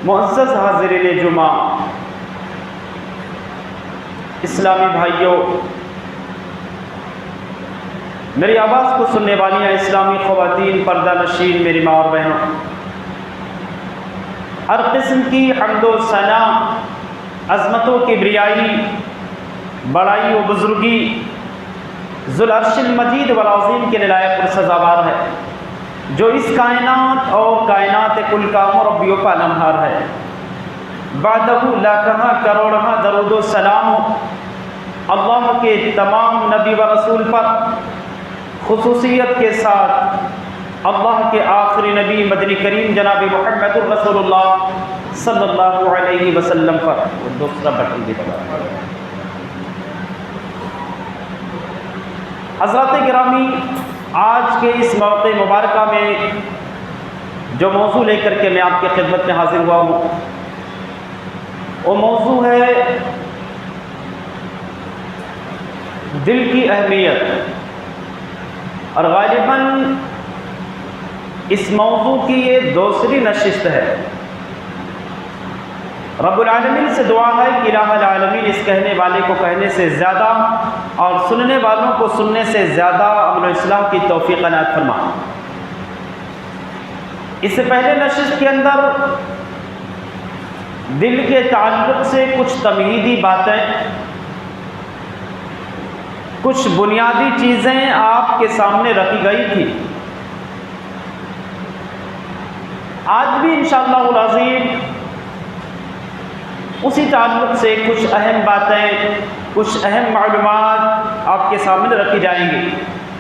معزز حاضرین جمعہ، اسلامی بھائیوں، میری آواز کو سننے والی ہیں اسلامی خواتین، پردہ نشین، میری ماں اور بہنوں، ہر قسم کی حمد و ثنا، عظمت و کبریائی، بڑائی و بزرگی ذو العرش المجید والعظیم کے لائق اور سزاوار ہے، جو اس کائنات اور کائنات کل کا مربی و پالنہار ہے۔ بعدہ لاکھاں کروڑاں درود و سلام اللہ کے تمام نبی و رسول پر، خصوصیت کے ساتھ اللہ کے آخری نبی مدنی کریم جناب محمد رسول اللہ صلی اللہ علیہ وسلم پر۔ دوسرا بٹن بھی دبا۔ حضرات گرامی، آج کے اس موقع مبارکہ میں جو موضوع لے کر کے میں آپ کی خدمت میں حاضر ہوا ہوں، وہ موضوع ہے دل کی اہمیت، اور غالباً اس موضوع کی یہ دوسری نشست ہے۔ رب العالمین سے دعا ہے کہ الہ العالمین اس کہنے والے کو کہنے سے زیادہ اور سننے والوں کو سننے سے زیادہ عمل و اصلاح کی توفیق عنایت فرما۔ اس سے پہلے نشست کے اندر دل کے تعلق سے کچھ تمہیدی باتیں، کچھ بنیادی چیزیں آپ کے سامنے رکھی گئی تھی۔ آج بھی انشاءاللہ العظیم اسی تعلق سے کچھ اہم باتیں، کچھ اہم معلومات آپ کے سامنے رکھی جائیں گی۔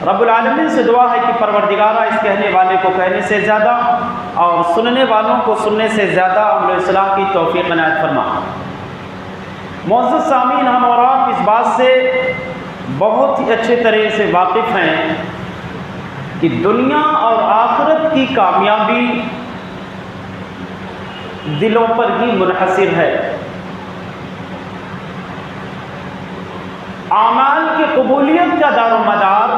رب العالمین سے دعا ہے کہ پروردگارہ اس کہنے والے کو کہنے سے زیادہ اور سننے والوں کو سننے سے زیادہ عمل و اصلاح کی توفیق عنایت فرما۔ معزز سامعین، ہم اور آپ اس بات سے بہت ہی اچھے طرح سے واقف ہیں کہ دنیا اور آخرت کی کامیابی دلوں پر ہی منحصر ہے۔ اعمال کی قبولیت کا دار و مدار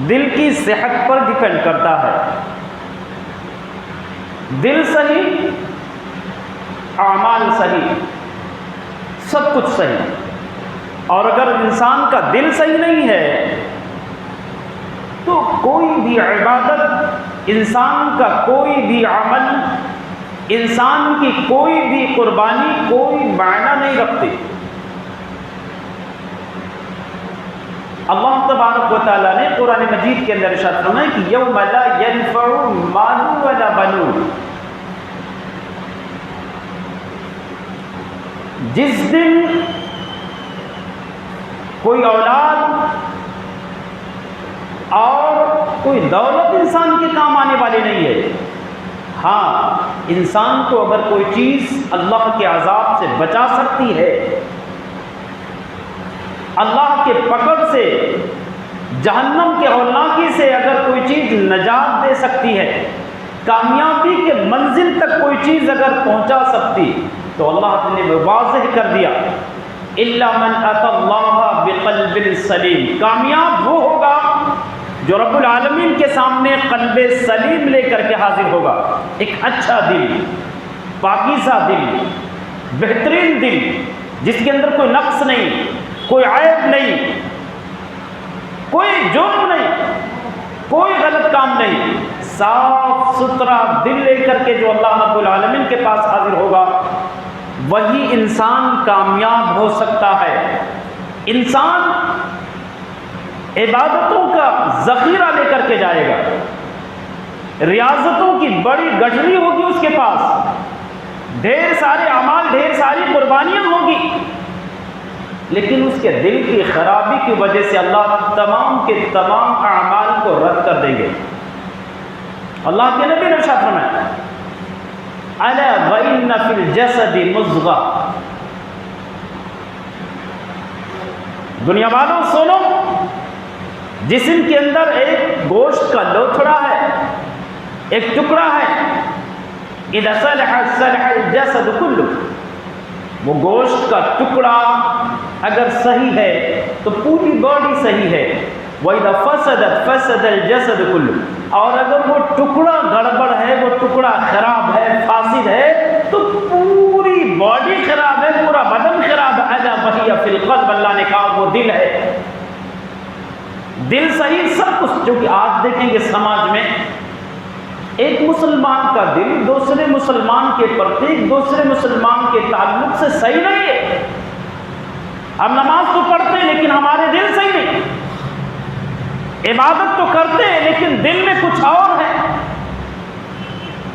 دل کی صحت پر ڈیپینڈ کرتا ہے۔ دل صحیح، اعمال صحیح، سب کچھ صحیح۔ اور اگر انسان کا دل صحیح نہیں ہے تو کوئی بھی عبادت، انسان کا کوئی بھی عمل، انسان کی کوئی بھی قربانی کوئی معنی نہیں رکھتی۔ اللہ تبارک و تعالیٰ نے قرآن مجید کے اندر ارشاد فرمایا کہ یوم لا ینفع مال ولا بنون، جس دن کوئی اولاد اور کوئی دولت انسان کے کام آنے والی نہیں ہے۔ ہاں، انسان کو اگر کوئی چیز اللہ کے عذاب سے بچا سکتی ہے، اللہ کے پکڑ سے، جہنم کے ہولناکی سے اگر کوئی چیز نجات دے سکتی ہے، کامیابی کے منزل تک کوئی چیز اگر پہنچا سکتی، تو اللہ نے واضح کر دیا الا من اتى اللہ بقلب سلیم، کامیاب وہ ہوگا جو رب العالمین کے سامنے قلب سلیم لے کر کے حاضر ہوگا۔ ایک اچھا دل، پاکیزہ دل، بہترین دل، جس کے اندر کوئی نقص نہیں، کوئی عیب نہیں، کوئی جرم نہیں، کوئی غلط کام نہیں، صاف ستھرا دل لے کر کے جو اللہ رب العالمین کے پاس حاضر ہوگا، وہی انسان کامیاب ہو سکتا ہے۔ انسان عبادتوں کا ذخیرہ لے کر کے جائے گا، ریاضتوں کی بڑی گٹھری ہوگی اس کے پاس، ڈھیر سارے اعمال، ڈھیر ساری قربانیاں ہوں گی، لیکن اس کے دل کی خرابی کی وجہ سے اللہ تمام کے تمام اعمال کو رد کر دیں گے۔ اللہ کے نبی نے ارشاد فرمایا الا وان فی الجسد مضغہ، دنیا والوں سنو، جسم کے اندر ایک گوشت کا لوتھڑا ہے، ایک ٹکڑا ہے، اذا صلح صلح الجسد کلہ، وہ گوشت کا ٹکڑا اگر صحیح ہے تو پوری باڈی صحیح ہے، وَإِذَا فَسَدَتْ فَسَدَ الْجَسَدُ كُلُّهُ، اور اگر وہ ٹکڑا گڑبڑ ہے، وہ ٹکڑا خراب ہے، فاسد ہے، تو پوری باڈی خراب ہے، پورا بدن خراب ہے. الا وہی فی القلب، اللہ نے کہا وہ دل ہے. دل صحیح سب کچھ. جو کہ آج دیکھیں گے سماج میں ایک مسلمان کا دل دوسرے مسلمان کے پرتی، دوسرے مسلمان کے تعلق سے صحیح نہیں ہے. ہم نماز تو پڑھتے ہیں لیکن ہمارے دل صحیح نہیں، عبادت تو کرتے ہیں لیکن دل میں کچھ اور ہے.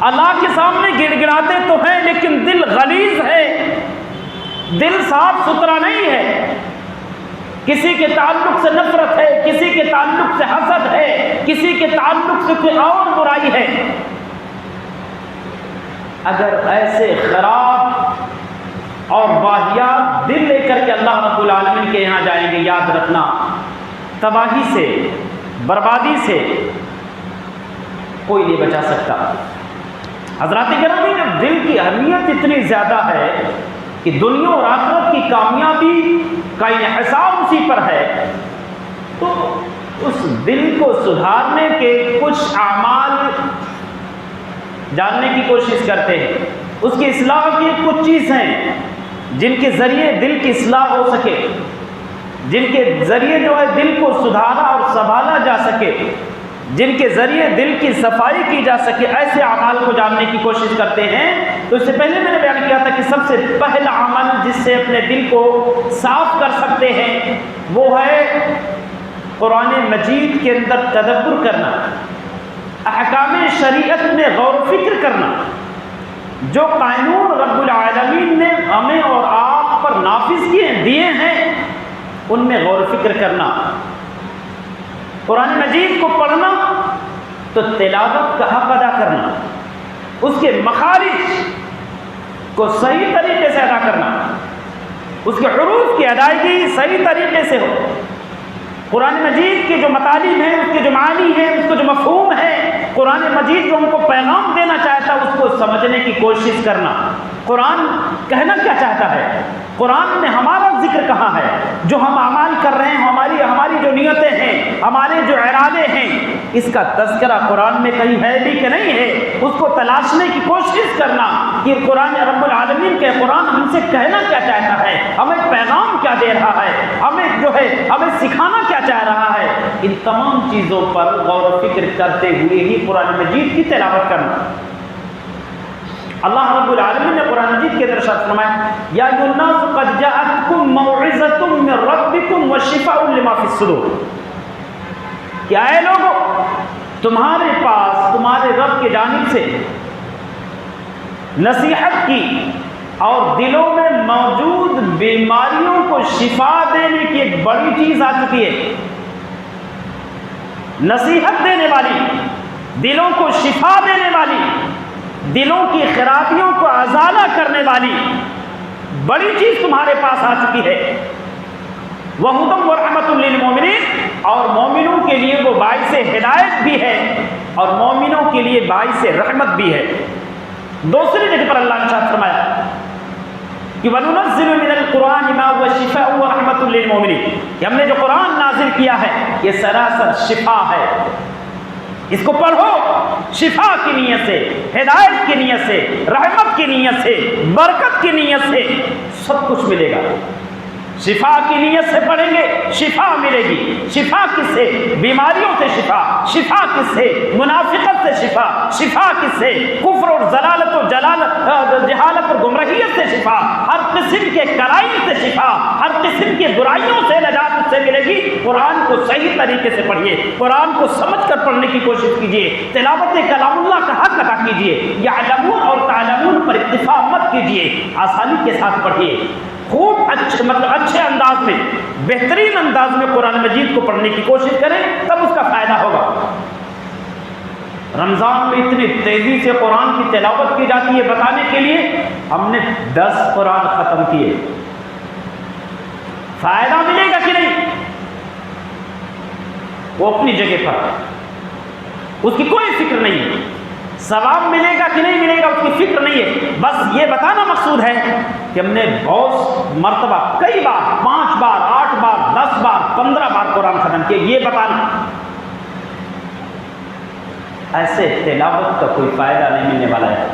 اللہ کے سامنے گڑ گڑاتے تو ہیں لیکن دل غلیظ ہے، دل صاف ستھرا نہیں ہے. کسی کے تعلق سے نفرت ہے، کسی کے تعلق سے حسد ہے، کسی کے تعلق سے کوئی اور برائی ہے. اگر ایسے خراب اور واہیات دل لے کر کے اللہ رب العالمین کے یہاں جائیں گے، یاد رکھنا تباہی سے، بربادی سے کوئی نہیں بچا سکتا. حضرات گرامی، جب دل کی اہمیت اتنی زیادہ ہے کہ دنیا اور آخرت کی کامیابی کا انحصار اسی پر ہے، تو اس دل کو سدھارنے کے کچھ اعمال جاننے کی کوشش کرتے ہیں. اس کی اصلاح کی کچھ چیزیں جن کے ذریعے دل کی اصلاح ہو سکے، جن کے ذریعے جو ہے دل کو سدھارا اور سنبھالا جا سکے، جن کے ذریعے دل کی صفائی کی جا سکے، ایسے اعمال کو جاننے کی کوشش کرتے ہیں. تو اس سے پہلے میں نے بیان کیا تھا کہ سب سے پہلا عمل جس سے اپنے دل کو صاف کر سکتے ہیں وہ ہے قرآن مجید کے اندر تدبر کرنا، احکام شریعت میں غور و فکر کرنا. جو قانون رب العالمین نے ہمیں اور آپ پر نافذ دیے ہیں ان میں غور و فکر کرنا. قرآن مجید کو پڑھنا تو تلاوت کا حق ادا کرنا، اس کے مخارج کو صحیح طریقے سے ادا کرنا، اس کے حروف کی ادائیگی صحیح طریقے سے ہو. قرآن مجید کے جو مطالب ہیں، اس کے جو معنی ہیں، اس کے جو مفہوم ہے، قرآن مجید جو ہم کو پیغام دینا چاہتا ہے اس کو سمجھنے کی کوشش کرنا. قرآن کہنا کیا چاہتا ہے، قرآن میں ہمارا ذکر کہاں ہے، جو ہم اعمال کر رہے ہیں، ہماری جو نیتیں ہیں، ہمارے جو ارادے ہیں، اس کا تذکرہ قرآن میں کہیں ہے بھی کہ نہیں ہے، اس کو تلاشنے کی کوشش کرنا کہ قرآن رب العالمین کے قرآن ہم سے کہنا کیا چاہتا ہے، ہمیں پیغام کیا دے رہا ہے، ہمیں سکھانا کیا چاہ رہا ہے. ان تمام چیزوں پر غور و فکر کرتے ہوئے ہی قرآن مجید کی تلاوت کرنا. اللہ رب العالمین نے قرآن مجید کے اندر ارشاد فرمایا یا ایھا الناس قد جاءتکم موعظۃ من ربکم وشفاء لما فی الصدور. کہ اے لوگو، تمہارے پاس تمہارے رب کی جانب سے نصیحت کی اور دلوں میں موجود بیماریوں کو شفا دینے کی ایک بڑی چیز آ چکی ہے. نصیحت دینے والی، دلوں کو شفا دینے والی، دلوں کی خرابیوں کو ازالہ کرنے والی بڑی چیز تمہارے پاس آ چکی ہے. وَهُدًى وَرَحْمَةٌ لِّلْمُؤْمِنِينَ، اور مومنوں کے لیے وہ باعث ہدایت بھی ہے اور مومنوں کے لیے باعث رحمت بھی ہے. دوسری جگہ پر اللہ نے ارشاد فرمایا کہ وَنُنَزِّلُ مِنَ الْقُرْآنِ مَا هُوَ شِفَاءٌ وَرَحْمَةٌ لِّلْمُؤْمِنِينَ، کہ ہم نے جو قرآن نازل کیا ہے یہ سراسر شفا ہے. اس کو پڑھو شفا کی نیت سے، ہدایت کی نیت سے، رحمت کی نیت سے، برکت کی نیت سے سب کچھ ملے گا. شفا کی نیت سے پڑھیں گے شفا ملے گی. شفا کس سے؟ بیماریوں سے شفا. شفا کس سے؟ منافقت سے شفا. شفا کس سے؟ کفر اور ضلالت و جہالت اور گمراہیت سے شفا. ہر قسم کے کرائم سے شفا، ہر قسم کے برائیوں سے نجات اس سے ملے گی. قرآن کو صحیح طریقے سے پڑھیے، قرآن کو سمجھ کر پڑھنے کی کوشش کیجیے، تلاوت کلام اللہ کا حق ادا کیجیے. یعلمون اور تعلمون پر اکتفا مت کیجیے، آسانی کے ساتھ پڑھیے. خوب اچھے انداز میں، بہترین انداز میں قرآن مجید کو پڑھنے کی کوشش کریں، تب اس کا فائدہ ہوگا. رمضان میں اتنی تیزی سے قرآن کی تلاوت کی جاتی ہے بتانے کے لیے ہم نے 10 قرآن ختم کیے. فائدہ ملے گا کہ نہیں وہ اپنی جگہ پر، اس کی کوئی فکر نہیں ہے. ثواب ملے گا کہ نہیں ملے گا اس کی فکر نہیں ہے. بس یہ بتانا مقصود ہے کہ ہم نے بہت مرتبہ، کئی بار، 5 بار، 8 بار، 10 بار، 15 بار قرآن ختم کیا. یہ بتانا ایسے تلاوت کا کوئی فائدہ نہیں ملنے والا ہے۔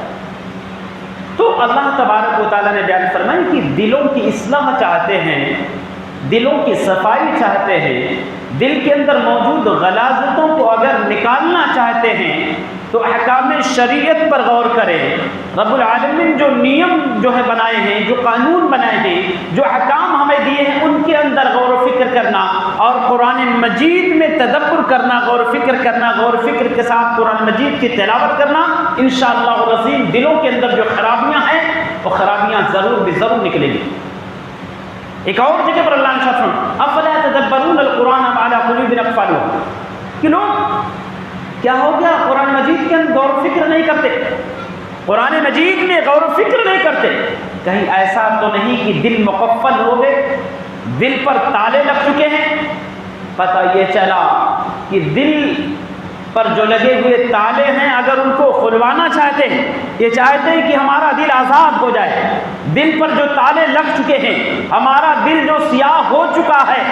تو اللہ تبارک و تعالیٰ نے بیان فرمایا کہ دلوں کی اصلاح چاہتے ہیں، دلوں کی صفائی چاہتے ہیں، دل کے اندر موجود غلاظتوں کو اگر نکالنا چاہتے ہیں تو احکام شریعت پر غور کریں۔ رب العالمین جو نیم جو ہے بنائے ہیں، جو قانون بنائے ہیں، جو احکام ہمیں دیے ہیں، ان کے اندر غور و فکر کرنا اور قرآن مجید میں تدبر کرنا، غور و فکر کرنا، غور و فکر کے ساتھ قرآن مجید کی تلاوت کرنا، انشاءاللہ العظیم دلوں کے اندر جو خرابیاں ہیں وہ خرابیاں ضرور نکلیں گی۔ ایک اور جگہ پر اللہ نے فرمایا افلا يتدبرون القرآن ام علی قلوب اقفالها، کہ لوگ کیا ہو گیا قرآن مجید کے اندر غور و فکر نہیں کرتے، قرآن مجید میں غور و فکر نہیں کرتے، کہیں ایسا تو نہیں کہ دل مقفل ہو گئے، دل پر تالے لگ چکے ہیں؟ پتہ یہ چلا کہ دل پر جو لگے ہوئے تالے ہیں اگر ان کو کھلوانا چاہتے ہیں، یہ چاہتے ہیں کہ ہمارا دل آزاد ہو جائے، دل پر جو تالے لگ چکے ہیں، ہمارا دل جو سیاہ ہو چکا ہے،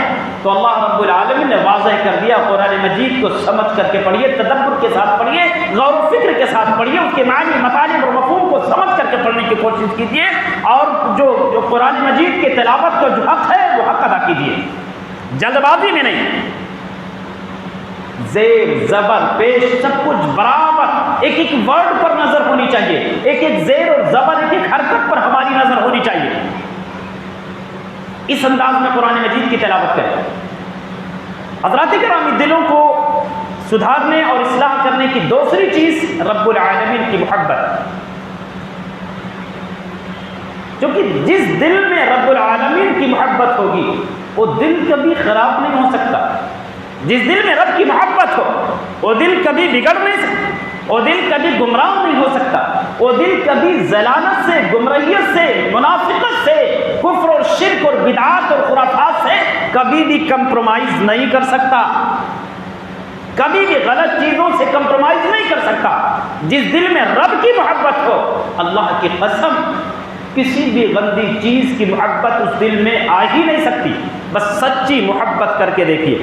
تو اللہ رب العالمین نے واضح کر دیا قرآن مجید کو سمجھ کر کے پڑھیے، تدبر کے ساتھ پڑھیے، غور و فکر کے ساتھ پڑھیے، اس کے معنی مطالب اور مفہوم کو سمجھ کر کے پڑھنے کی کوشش کیجیے، اور جو قرآن مجید کے تلاوت کا جو حق ہے وہ حق ادا کیجیے، جلد بازی میں نہیں، زیر زبر پیش سب کچھ برابر، ایک ایک ورڈ پر نظر ہونی چاہیے، ایک ایک زیر اور زبر، ایک ایک حرکت پر ہماری نظر ہونی چاہیے، اس انداز میں قرآن مجید کی تلاوت کریں۔ حضرات گرامی، دلوں کو سدھارنے اور اصلاح کرنے کی دوسری چیز رب العالمین کی محبت، کیونکہ جس دل میں رب العالمین کی محبت ہوگی وہ دل کبھی خراب نہیں ہو سکتا، جس دل میں رب کی محبت ہو وہ دل کبھی بگڑ نہیں سکتا، وہ دل کبھی گمراہ نہیں ہو سکتا، وہ دل کبھی ضلالت سے، گمراہیت سے، منافقت سے، کفر اور شرک اور بدعات اور خرافات سے کبھی بھی کمپرومائز نہیں کر سکتا، کبھی بھی غلط چیزوں سے کمپرومائز نہیں کر سکتا۔ جس دل میں رب کی محبت ہو، اللہ کی قسم کسی بھی گندی چیز کی محبت اس دل میں آ ہی نہیں سکتی، بس سچی محبت کر کے دیکھیے۔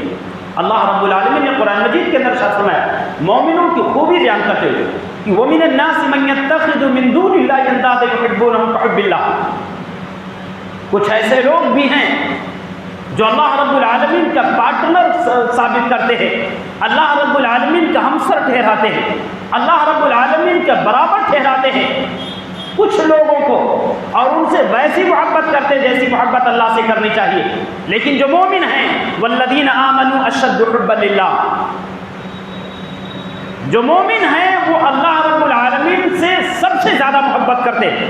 اللہ رب العالمین نے قرآن مجید کے اندر ارشاد فرمایا مومنوں کی خوبی بیان کرتے ہوئے کہ وَمِنَ النَّاسِ مَن يَتَّخِذُ مِن دُونِ اللَّهِ أَندَادًا يُحِبُّونَهُم كَحُبِّ اللَّهِ، کچھ ایسے لوگ بھی ہیں جو اللہ رب العالمین کا پارٹنر ثابت کرتے ہیں، اللہ رب العالمین کا ہمسر ٹھہراتے ہیں، اللہ رب العالمین کا برابر ٹھہراتے ہیں کچھ لوگوں کو، اور ان سے ویسی محبت کرتے جیسی محبت اللہ سے کرنی چاہیے۔ لیکن جو مومن ہیں والذین آمنوا اشد حبا للہ، جو مومن ہیں وہ اللہ رب العالمین سے سب سے زیادہ محبت کرتے ہیں۔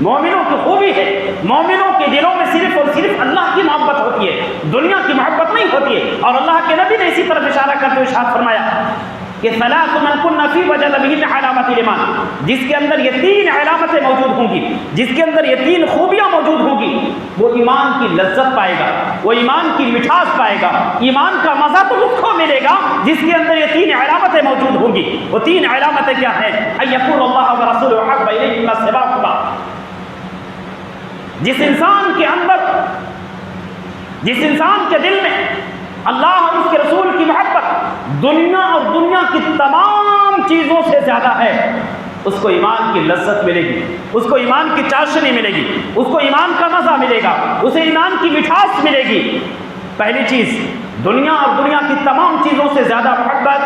مومنوں کی خوبی ہے، مومنوں کے دلوں میں صرف اور صرف اللہ کی محبت ہوتی ہے، دنیا کی محبت نہیں ہوتی ہے۔ اور اللہ کے نبی نے اسی طرف اشارہ کرتے ہوئے ارشاد فرمایا کہ ثلاث من کن فی وجد بہن علامات الایمان، جس کے اندر یہ تین علامتیں موجود ہوں گی، جس کے اندر یہ تین خوبیاں موجود ہوں گی، وہ ایمان کی لذت پائے گا، وہ ایمان کی مٹھاس پائے گا، ایمان کا مزہ تو اس کو ملے گا جس کے اندر یہ تین علامتیں موجود ہوں گی۔ وہ تین علامتیں کیا ہیں؟ ان یکون اللہ ورسولہ احب الیہ مما سواہما، جس انسان کے دل میں اللہ اور اس کے رسول کی محبت دنیا اور دنیا کی تمام چیزوں سے زیادہ ہے، اس کو ایمان کی لذت ملے گی، اس کو ایمان کی چاشنی ملے گی، اس کو ایمان کا مزہ ملے گا، اسے ایمان کی مٹھاس ملے گی۔ پہلی چیز، دنیا اور دنیا کی تمام چیزوں سے زیادہ محبت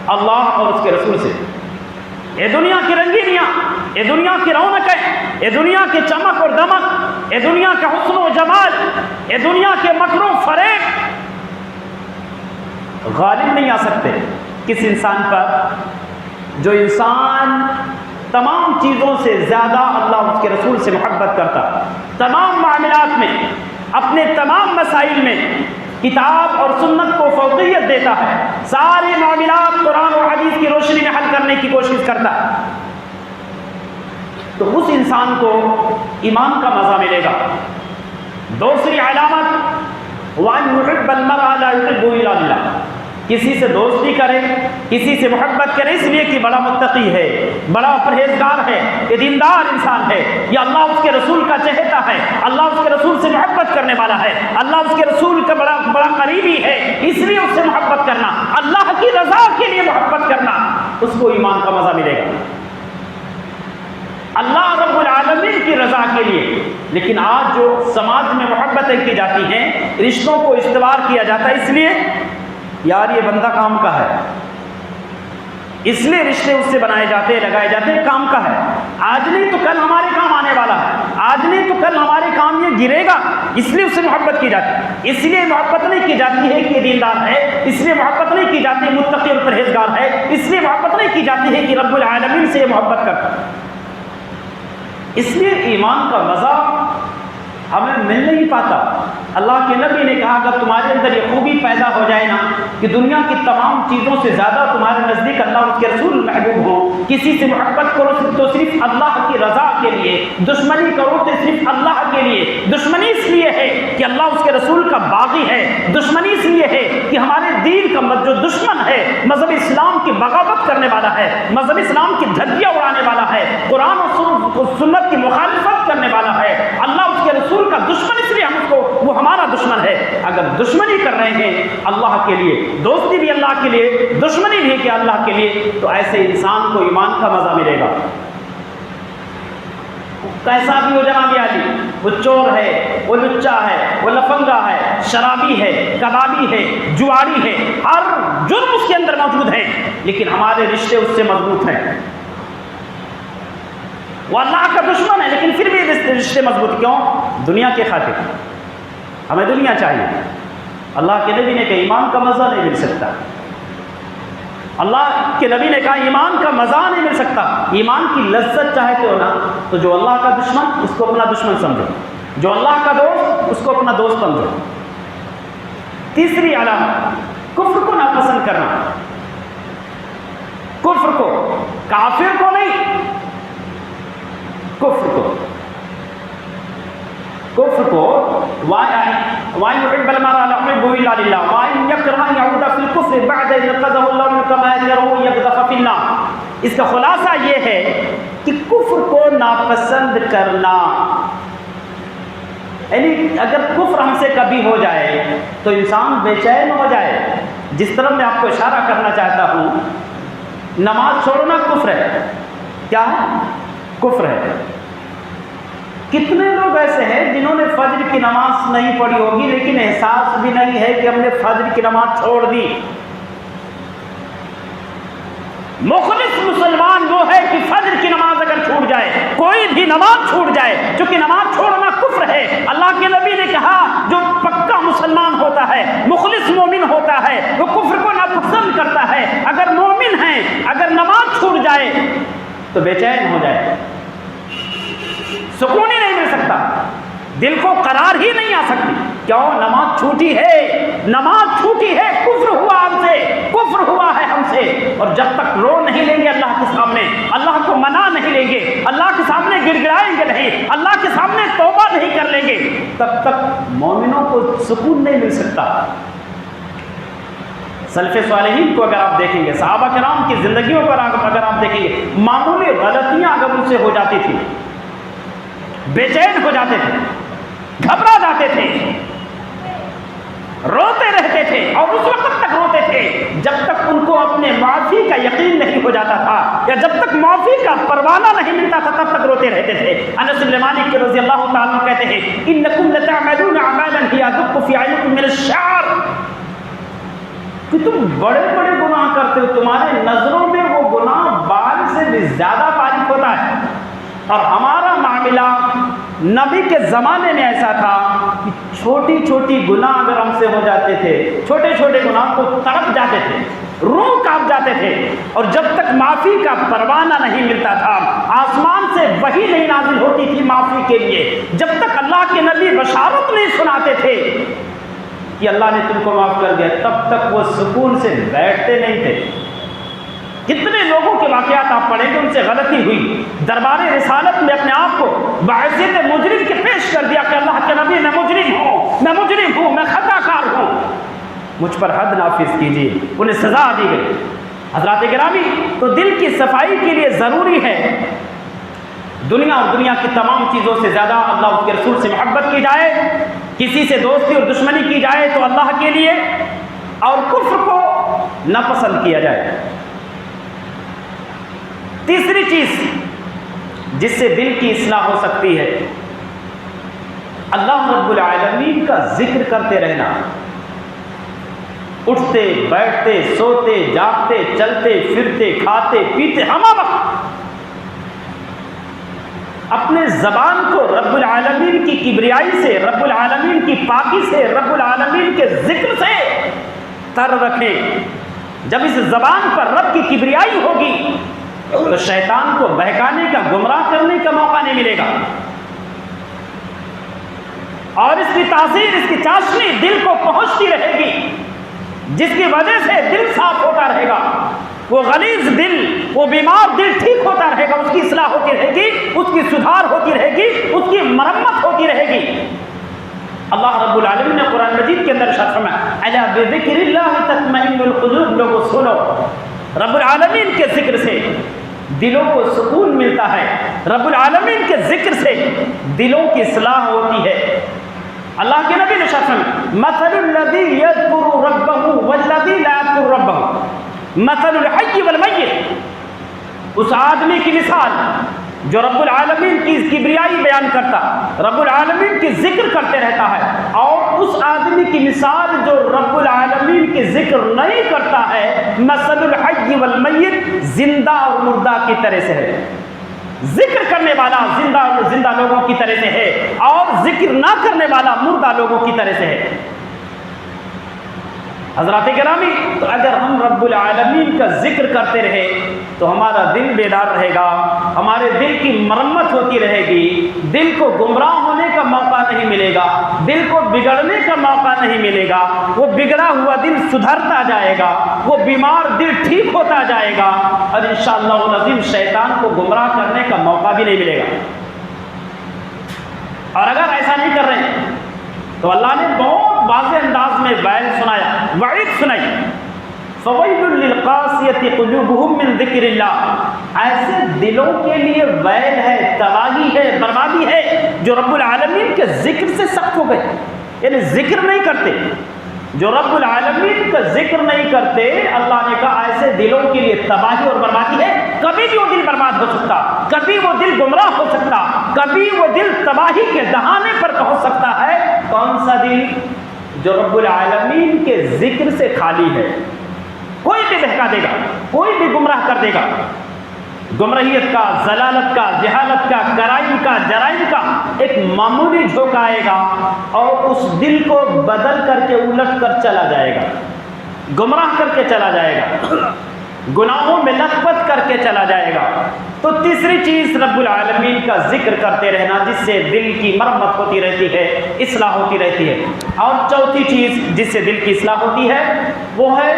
اللہ اور اس کے رسول سے۔ یہ دنیا کی رنگینیاں، یہ دنیا کی رونقیں، یہ دنیا کے چمک اور دمک، یہ دنیا کا حسن و جمال، یہ دنیا کے مکر و فریب غالب نہیں آ سکتے کس انسان پر؟ جو انسان تمام چیزوں سے زیادہ اللہ اور اس کے رسول سے محبت کرتا، تمام معاملات میں، اپنے تمام مسائل میں کتاب اور سنت کو فوقیت دیتا ہے، سارے معاملات قرآن اور حدیث کی روشنی میں حل کرنے کی کوشش کرتا ہے، تو اس انسان کو ایمان کا مزہ ملے گا۔ دوسری علامت وَأَن يُحِبَّ الْمَرْءَ لَا يُحِبُّهُ إِلَّا لِلَّهِ، کسی سے دوستی کرے، کسی سے محبت کرے اس لیے کہ بڑا متقی ہے، بڑا پرہیزگار ہے، یہ دیندار انسان ہے، یہ اللہ اس کے رسول کا چہتا ہے، اللہ اس کے رسول سے محبت کرنے والا ہے، اللہ اس کے رسول کا بڑا قریبی ہے، اس لیے اس سے محبت کرنا، اللہ کی رضا کے لیے محبت کرنا، اس کو ایمان کا مزہ ملے گا اللہ رب العالمین کی رضا کے لیے۔ لیکن آج جو سماج میں محبتیں کی جاتی ہیں، رشتوں کو استوار کیا جاتا ہے، اس لیے یار یہ بندہ کام کا ہے، اس لیے رشتے اس سے بنائے جاتے ہیں، لگائے جاتے ہیں، کام کا ہے، آج نہیں تو کل ہمارے کام آنے والا ہے، آج نہیں تو کل ہمارے کام یہ گرے گا، اس لیے اس سے محبت کی جاتی ہے۔ اس لیے محبت نہیں کی جاتی ہے کہ یہ دیندار ہے، اس لیے محبت نہیں کی جاتی ہے متقی اور پرہیزگار ہے، اس لیے محبت نہیں کی جاتی ہے کہ رب العالمین سے یہ محبت کرتا ہے۔ اس لیے ایمان کا مزہ ہمیں مل نہیں پاتا۔ اللہ کے نبی نے کہا اگر تمہارے اندر یہ خوبی پیدا ہو جائے نا کہ دنیا کی تمام چیزوں سے زیادہ تمہارے نزدیک اللہ اور اس کے رسول محبوب ہوں، کسی سے محبت کرو تو صرف اللہ کی رضا کے لیے، دشمنی کرو تو صرف اللہ کے لیے، دشمنی اس لیے ہے کہ اللہ اس کے رسول کا باغی ہے، دشمنی اس لیے ہے کہ ہمارے دین کا جو دشمن ہے، مذہب اسلام کی بغاوت کرنے والا ہے، مذہب اسلام کی دھجیاں اڑانے والا ہے، قرآن اور سنت کی مخالفت کرنے والا ہے، اللہ اس کے رسول کا دشمن، اس لیے ہم اس کو، وہ ہمارا دشمن ہے۔ اگر دشمنی کر رہے ہیں اللہ کے لیے، دوستی بھی اللہ کے لیے، دشمنی بھی کہ اللہ کے لیے، تو ایسے انسان کو ایمان کا مزہ ملے گا، کیسا بھی ہو جناب علی، وہ چور ہے، وہ لچا ہے، وہ لفنگا ہے، شرابی ہے، کبابی ہے، جواری ہے، ہر جرم اس کے اندر موجود ہے، لیکن ہمارے رشتے اس سے مضبوط ہیں۔ وہ اللہ کا دشمن ہے لیکن پھر بھی رشتے مضبوط، کیوں؟ دنیا کے خاطر، ہمیں دنیا چاہیے۔ اللہ کے نبی نے کہا ایمان کا مزہ نہیں مل سکتا، اللہ کے نبی نے کہا ایمان کا مزہ نہیں مل سکتا، ایمان کی لذت چاہتے ہو نا تو جو اللہ کا دشمن اس کو اپنا دشمن سمجھو، جو اللہ کا دوست اس کو اپنا دوست سمجھو۔ تیسری علامت کفر کو ناپسند کرنا، کفر کو، کافر کو نہیں، کفر کو، کفر کو وَإِنْ يُحِبَّ الْمَرْءَ لَا يُحِبُّهُ إِلَّا لِلَّهِ وَإِنْ يَكْرَهْ أَنْ يَعُودَ فِي الْكُفْرِ بَعْدَ إِذْ نَقَضَهُ اللَّهُ كَمَا يَكْرَهُ يَقْذَفَ فِي النَّارِ۔ اس کا خلاصہ یہ ہے کہ کفر کو ناپسند کرنا، یعنی اگر کفر ہم سے کبھی ہو جائے تو انسان بے چین ہو جائے۔ جس طرح میں آپ کو اشارہ کرنا چاہتا ہوں، نماز چھوڑنا کفر ہے، کیا ہے؟ کفر ہے۔ کتنے لوگ ایسے ہیں جنہوں نے فجر کی نماز نہیں پڑھی ہوگی لیکن احساس بھی نہیں ہے کہ ہم نے فجر کی نماز چھوڑ دی۔ مخلص مسلمان وہ ہے کہ فجر کی نماز اگر چھوٹ جائے، کوئی بھی نماز چھوٹ جائے، چونکہ نماز چھوڑنا کفر ہے۔ اللہ کے نبی نے کہا جو پکا مسلمان ہوتا ہے، مخلص مومن ہوتا ہے، وہ کفر کو ناپسند کرتا ہے۔ اگر مومن ہے، اگر نماز چھوٹ جائے تو بے چین ہو جائے، سکون ہی نہیں مل سکتا، دل کو قرار ہی نہیں آ سکتی، کیوں؟ نماز چھوٹی ہے، نماز چھوٹی ہے، کفر ہوا ہم سے، کفر ہوا ہے ہم سے۔ اور جب تک رو نہیں لیں گے اللہ کے سامنے، اللہ کو منا نہیں لیں گے، اللہ کے سامنے گڑ گڑائیں گے نہیں، اللہ کے سامنے توبہ نہیں کر لیں گے، تب تک مومنوں کو سکون نہیں مل سکتا۔ سلف صالحین کو اگر آپ دیکھیں گے، صحابہ کرام کی زندگیوں پر اگر آپ دیکھیں گے، معمولی غلطیاں اگر ان سے ہو جاتی تھی بے چین ہو جاتے تھے، گھبرا جاتے تھے، روتے رہتے تھے، اور اس وقت تک روتے تھے جب تک ان کو اپنے معافی کا یقین نہیں ہو جاتا تھا، یا جب تک معافی کا پروانہ نہیں ملتا تھا تب تک روتے رہتے تھے۔ انس بن مالک رضی اللہ تعالیٰ عنہ کہتے ہیں انکم لتعملون اعمالا هي ادق في اعینکم من الشعر، کہ تم بڑے بڑے گناہ کرتے ہو، تمہارے نظروں میں وہ گناہ بال سے بھی زیادہ باریک ہوتا ہے۔ اور ہمارا معاملہ نبی کے زمانے میں ایسا تھا کہ چھوٹی چھوٹی گناہ اگر ہم سے ہو جاتے تھے، چھوٹے چھوٹے گناہ کو تڑپ جاتے تھے، روح کانپ جاتے تھے، اور جب تک معافی کا پروانہ نہیں ملتا تھا، آسمان سے وحی نہیں نازل ہوتی تھی معافی کے لیے، جب تک اللہ کے نبی بشارت نہیں سناتے تھے کہ اللہ نے تم کو معاف کر دیا، تب تک وہ سکون سے بیٹھتے نہیں تھے۔ کتنے لوگوں کے واقعات آپ پڑھیں گے ان سے غلطی ہوئی، دربار رسالت میں اپنے آپ کو بحیثیت مجرم کے پیش کر دیا کہ اللہ کے نبی میں مجرم ہوں، میں خطا کار ہوں، مجھ پر حد نافذ کیجیے، انہیں سزا دی گئی۔ حضرات گرامی، تو دل کی صفائی کے لیے ضروری ہے دنیا اور دنیا کی تمام چیزوں سے زیادہ اللہ اس کے رسول سے محبت کی جائے، کسی سے دوستی اور دشمنی کی جائے تو اللہ کے لیے، اور کفر کو ناپسند کیا جائے۔ تیسری چیز جس سے دل کی اصلاح ہو سکتی ہے، اللہ رب العالمین کا ذکر کرتے رہنا، اٹھتے بیٹھتے سوتے جاگتے چلتے پھرتے کھاتے پیتے ہم وقت اپنے زبان کو رب العالمین کی کبریائی سے، رب العالمین کی پاکی سے، رب العالمین کے ذکر سے تر رکھیں۔ جب اس زبان پر رب کی کبریائی ہوگی تو شیطان کو بہکانے کا، گمراہ کرنے کا موقع نہیں ملے گا، اور اس کی تاثیر، اس کی چاشنی دل کو پہنچتی رہے گی، جس کی وجہ سے دل صاف ہوتا رہے گا، وہ غلیظ دل، وہ بیمار دل ٹھیک ہوتا رہے گا، اس کی اصلاح ہوتی رہے گی، اس کی سدھار ہوتی رہے گی، اس کی مرمت ہوتی رہے گی۔ اللہ رب العالمین نے قرآن مجید کے اندر ارشاد فرمایا الا بذکر اللہ تطمئن القلوب، لوگوں سنو، رب العالمین کے ذکر سے دلوں کو سکون ملتا ہے، رب العالمین کے ذکر سے دلوں کی اصلاح ہوتی ہے۔ اللہ کے نبی نے ارشاد فرمایا مثل الذی یذکر ربہ والذی لا یذکر ربہ مثل الحی والمیت، اس آدمی کی مثال جو رب العالمین کی کبریائی بیان کرتا، رب العالمین کی ذکر کرتے رہتا ہے، اور اس آدمی کی مثال جو رب العالمین کی ذکر نہیں کرتا ہے، مثل الحی والمیت، زندہ اور مردہ کی طرح سے ہے۔ ذکر کرنے والا زندہ لوگوں کی طرح سے ہے، اور ذکر نہ کرنے والا مردہ لوگوں کی طرح سے ہے۔ حضرات گرامی، تو اگر ہم رب العالمین کا ذکر کرتے رہے تو ہمارا دل بیدار رہے گا، ہمارے دل کی مرمت ہوتی رہے گی، دل کو گمراہ ہونے کا موقع نہیں ملے گا، دل کو بگڑنے کا موقع نہیں ملے گا، وہ بگڑا ہوا دل سدھرتا جائے گا، وہ بیمار دل ٹھیک ہوتا جائے گا، اور انشاءاللہ العظیم شیطان کو گمراہ کرنے کا موقع بھی نہیں ملے گا۔ اور اگر ایسا نہیں کر رہے ہیں تو اللہ نے بہت واضح انداز میں وعید سنایا، وعید سنائی فویل للقاسیۃ قلوبہم من ذکر اللہ، ایسے دلوں کے لیے ویل ہے، تباہی ہے، بربادی ہے جو رب العالمین کے ذکر سے سخت ہو گئے، یعنی ذکر نہیں کرتے، جو رب العالمین کا ذکر نہیں کرتے، اللہ نے کہا ایسے دلوں کے لیے تباہی اور بربادی ہے۔ کبھی بھی وہ دل برباد ہو سکتا، کبھی وہ دل گمراہ ہو سکتا، کبھی وہ دل تباہی کے دہانے پر پہنچ سکتا ہے۔ کون سا دل؟ جو رب العالمین کے ذکر سے خالی ہے۔ کوئی بھی بہکا دے گا، کوئی بھی گمراہ کر دے گا، گمراہیت کا، ضلالت کا، جہالت کا، کرائم کا، جرائم کا ایک معمولی جھونکا آئے گا اور اس دل کو بدل کر کے الٹ کر چلا جائے گا، گمراہ کر کے چلا جائے گا، گناہوں میں لت پت کر کے چلا جائے گا۔ تو تیسری چیز رب العالمین کا ذکر کرتے رہنا، جس سے دل کی مرمت ہوتی رہتی ہے، اصلاح ہوتی رہتی ہے۔ اور چوتھی چیز جس سے دل کی اصلاح ہوتی ہے وہ ہے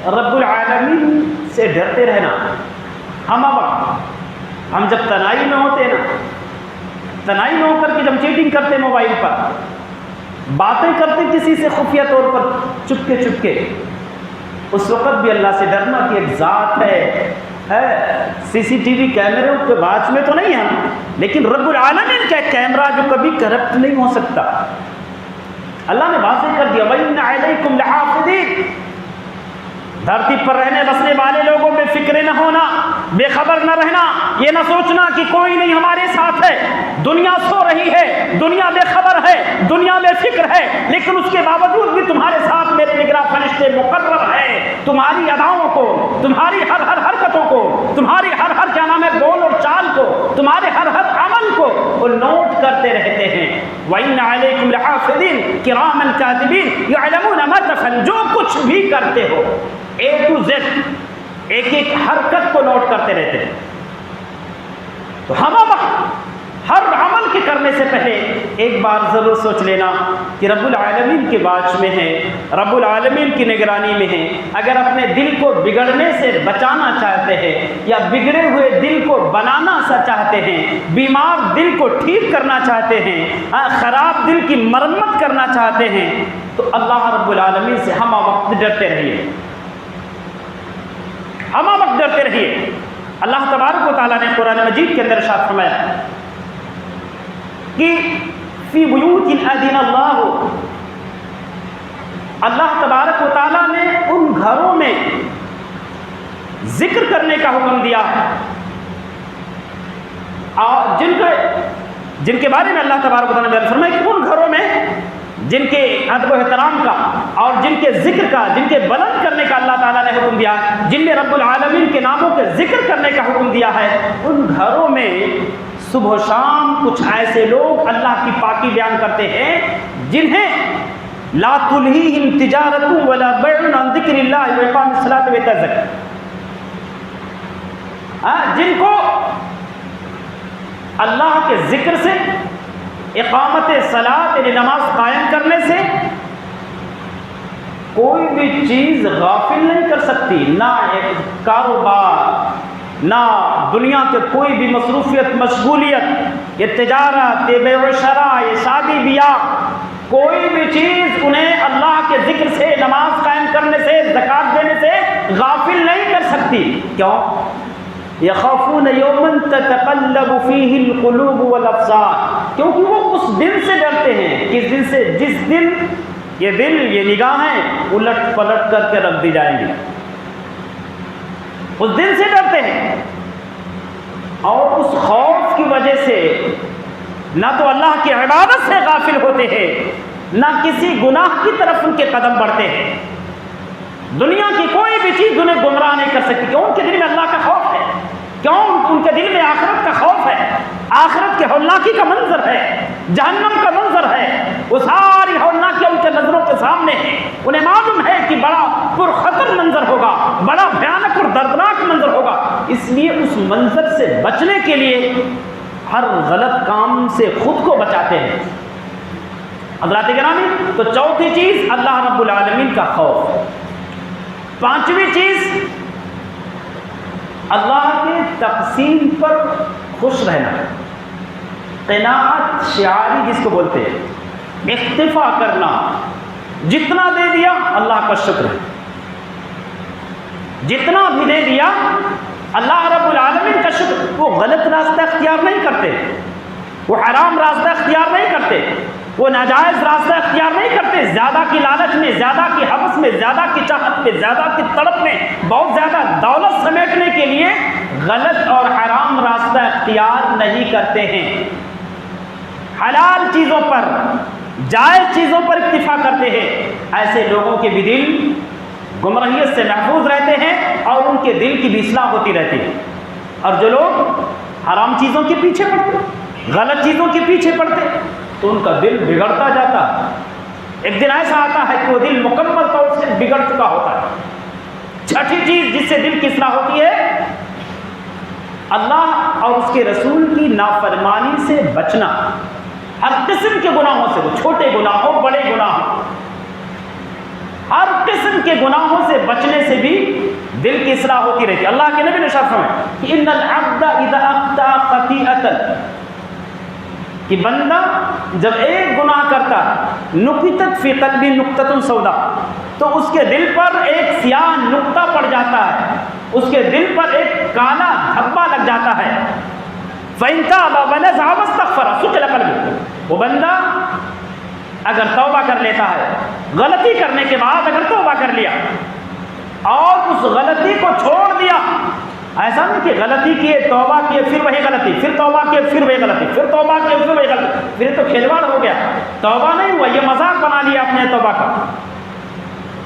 رب العالمین سے ڈرتے رہنا۔ ہم وقت ہم جب تنہائی میں ہوتے ہیں نا، تنہائی میں ہو کر کے جب چیٹنگ کرتے موبائل پر، باتیں کرتے کسی سے خفیہ طور پر چپکے چپکے، اس وقت بھی اللہ سے ڈرنا کہ ایک ذات ہے، سی سی ٹی وی کیمروں کے باز میں تو نہیں ہم، لیکن رب العالمین کا کیمرہ جو کبھی کرپٹ نہیں ہو سکتا۔ اللہ نے واضح کر دیا وَإِنَّ عَلَيْكُمْ لَحَافِظِينَ، دھرتی پر رہنے بسنے والے لوگوں میں فکر نہ ہونا، بے خبر نہ رہنا، یہ نہ سوچنا کہ کوئی نہیں ہمارے ساتھ ہے، دنیا سو رہی ہے، دنیا بے خبر ہے، دنیا بے فکر ہے، لیکن اس کے باوجود بھی تمہارے ساتھ میرے نگراں فرشتے مقرر ہیں، تمہاری اداؤں کو، تمہاری ہر ہر حرکتوں کو، تمہاری ہر ہر کیا نام ہے بول اور چال کو، تمہارے ہر ہر عمل کو وہ نوٹ کرتے رہتے ہیں۔ وَإِنَّ عَلَيْكُمْ لَحَافِظِينَ كِرَامًا كَاتِبِينَ يَعْلَمُونَ مَا تَفْعَلُونَ، جو کچھ بھی کرتے ہو A to Z، ایک ایک حرکت کو نوٹ کرتے رہتے ہیں۔ تو ہم ہر عمل کے کرنے سے پہلے ایک بار ضرور سوچ لینا کہ رب العالمین کے واچ میں ہے، رب العالمین کی نگرانی میں ہے۔ اگر اپنے دل کو بگڑنے سے بچانا چاہتے ہیں، یا بگڑے ہوئے دل کو بنانا سا چاہتے ہیں، بیمار دل کو ٹھیک کرنا چاہتے ہیں، خراب دل کی مرمت کرنا چاہتے ہیں، تو اللہ رب العالمین سے ہم وقت ڈرتے رہیے، ہم وقت ڈرتے رہیے۔ اللہ تبارک و تعالیٰ نے قرآن مجید کے اندر ارشاد فرمایا کہ فی بیوت اذن اللہ، اللہ تبارک و تعالیٰ نے ان گھروں میں ذکر کرنے کا حکم دیا جن کے بارے میں اللہ تبارک و تعالیٰ نے فرمایا کہ ان گھروں میں جن کے ادب و احترام کا اور جن کے ذکر کا، جن کے بلند کرنے کا اللہ تعالیٰ نے حکم دیا، جن میں رب العالمین کے ناموں کے ذکر کرنے کا حکم دیا ہے، ان گھروں میں صبح و شام کچھ ایسے لوگ اللہ کی پاکی بیان کرتے ہیں جنہیں لا تلہیہم تجارت ولا بیع عن ذکر اللہ واقام الصلاۃ وایتاء الزکاۃ، جن کو اللہ کے ذکر سے، اقامت صلاۃ یعنی نماز قائم کرنے سے کوئی بھی چیز غافل نہیں کر سکتی، نہ ایک کاروبار، نہ دنیا کے کوئی بھی مصروفیت، مشغولیت، یہ تجارت، یہ بیع و شراء، یہ شادی بیاہ، کوئی بھی چیز انہیں اللہ کے ذکر سے، نماز قائم کرنے سے، زکوٰۃ دینے سے غافل نہیں کر سکتی۔ کیوں؟ یخافون یوما تتقلب فیہ القلوب والابصار، کیونکہ وہ اس دن سے ڈرتے ہیں، کس دن سے؟ جس دن یہ دل، یہ نگاہیں الٹ پلٹ کر کے رکھ دی جائیں گی، اس دن سے ڈرتے ہیں، اور اس خوف کی وجہ سے نہ تو اللہ کی عبادت سے غافل ہوتے ہیں، نہ کسی گناہ کی طرف ان کے قدم بڑھتے ہیں۔ دنیا کی کوئی بھی چیز انہیں گمراہ نہیں کر سکتی، کیوں؟ ان کے دل میں اللہ کا خوف ہے، کیوں؟ ان کے دل میں آخرت کا خوف ہے، آخرت کے ہولناکی کا منظر ہے، جہنم کا منظر ہے، وہ ساری ہولناکی ان کے نظروں کے سامنے ہے، انہیں معلوم ہے کہ بڑا پرخطر منظر ہوگا، بڑا بھیانک اور دردناک منظر ہوگا، اس لیے اس منظر سے بچنے کے لیے ہر غلط کام سے خود کو بچاتے ہیں۔ حضرات گرامی، تو چوتھی چیز اللہ رب العالمین کا خوف، پانچویں چیز اللہ کے تقسیم پر خوش رہنا، قناعت شعاری جس کو بولتے ہیں، اکتفا کرنا، جتنا دے دیا اللہ کا شکر ہے، جتنا بھی دے دیا اللہ رب العالمین کا شکر۔ وہ غلط راستہ اختیار نہیں کرتے، وہ حرام راستہ اختیار نہیں کرتے، وہ ناجائز راستہ اختیار نہیں کرتے، زیادہ کی لالچ میں، زیادہ کی حوث میں، زیادہ کی چاہت میں، زیادہ کی تڑپ میں، بہت زیادہ دولت سمیٹنے کے لیے غلط اور حرام راستہ اختیار نہیں کرتے ہیں، حلال چیزوں پر، جائز چیزوں پر اکتفا کرتے ہیں۔ ایسے لوگوں کے بھی دل گمراہیت سے محفوظ رہتے ہیں اور ان کے دل کی بھی اصلاح ہوتی رہتی ہے۔ اور جو لوگ حرام چیزوں کے پیچھے پڑتے، غلط چیزوں کے پیچھے پڑتے، تو ان کا دل بگڑتا جاتا ہے، ایک دن ایسا آتا ہے کہ وہ دل مکمل طور سے بگڑ چکا ہوتا ہے۔ چھٹی چیز جس سے دل کی اصلاح ہوتی ہے، اللہ اور اس کے رسول کی نافرمانی سے بچنا، ہر قسم کے گناہوں سے، وہ چھوٹے گناہ ہو، بڑے گناہ ہو، ہر قسم کے گناہوں سے بچنے سے بھی دل کی اصلاح ہوتی رہتی ہے۔ اللہ کے نبی نے ارشاد فرمایا کہ ان العبد اذا اخطا خطیئۃ، کہ بندہ جب ایک گناہ کرتا ہے، نکتت فی قلبی نقطۃ سودا، تو اس کے دل پر ایک سیاہ نقطہ پڑ جاتا ہے، اس کے دل پر ایک کالا دھبا لگ جاتا ہے۔ فَإِن تَابَ وَنَزَعَ وَاسْتَغْفَرَ سُقِلَ قَلْبُهُ، وہ بندہ اگر توبہ کر لیتا ہے، غلطی کرنے کے بعد اگر توبہ کر لیا اور اس غلطی کو چھوڑ دیا، ایسا نہیں کہ غلطی کیے، توبہ کیے، پھر وہی غلطی، پھر توبہ کیے، پھر وہی غلطی، پھر توبہ کیے، پھر وہی غلطی، پھر تو کھلواڑ ہو گیا، توبہ نہیں ہوا، یہ مذاق بنا لیا اپنے توبہ کا،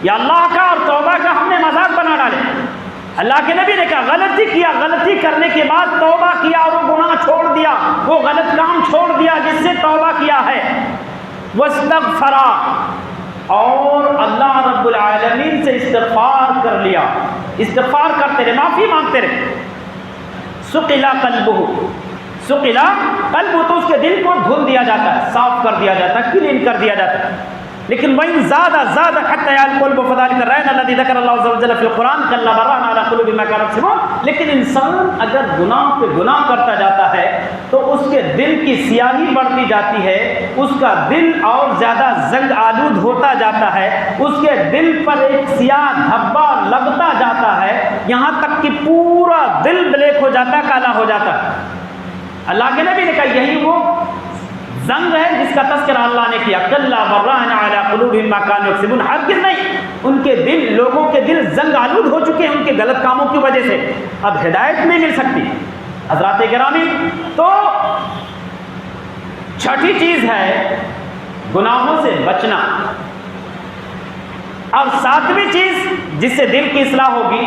یا اللہ کا اور توبہ کا ہم نے مذاق بنا ڈالے۔ اللہ کے نبی نے کہا غلطی کیا، غلطی کرنے کے بعد توبہ کیا اور وہ گناہ چھوڑ دیا، وہ غلط کام چھوڑ دیا جس سے توبہ کیا ہے، واستغفر، اور اللہ رب العالمین سے استغفار کر لیا، استغفار کرتے رہے، معافی مانگتے رہے، سقلا قلبہ، سقلا قلبہ، تو اس کے دل کو دھل دیا جاتا ہے، صاف کر دیا جاتا ہے، کلین کر دیا جاتا ہے۔ لیکن وَإِن زَادَ حَتَّى الْقُلْبُ فَذَلِكَ الرَّيْنَ الَّذِي ذَكَرَ اللَّهُ عَزَّ وَجَلَّ فِي الْقُرْآنِ كَلَّا بَرَّانَ عَلَىٰ قُلُوبِهِم مَّا كَانُوا يَكْسِبُونَ۔ لیکن انسان اگر گناہ پہ گناہ کرتا جاتا ہے تو اس کے دل کی سیاہی بڑھتی جاتی ہے، اس کا دل اور زیادہ زنگ آلود ہوتا جاتا ہے، اس کے دل پر ایک سیاہ دھبا لگتا جاتا ہے، یہاں تک کہ پورا دل بلیک ہو جاتا ہے، کالا ہو جاتا ہے۔ اللہ کے نبی نے کہا یہی وہ زنگ ہے جس کا تذکرہ اللہ نے کیا، کلا بران علی قلوبہم ما کانوا یکسبون، ہرگز نہیں، ان کے دل، لوگوں کے دل زنگ آلود ہو چکے ہیں ان کے غلط کاموں کی وجہ سے، اب ہدایت نہیں مل سکتی۔ حضرات گرامی، تو چھٹی چیز ہے گناہوں سے بچنا، اور ساتویں چیز جس سے دل کی اصلاح ہوگی،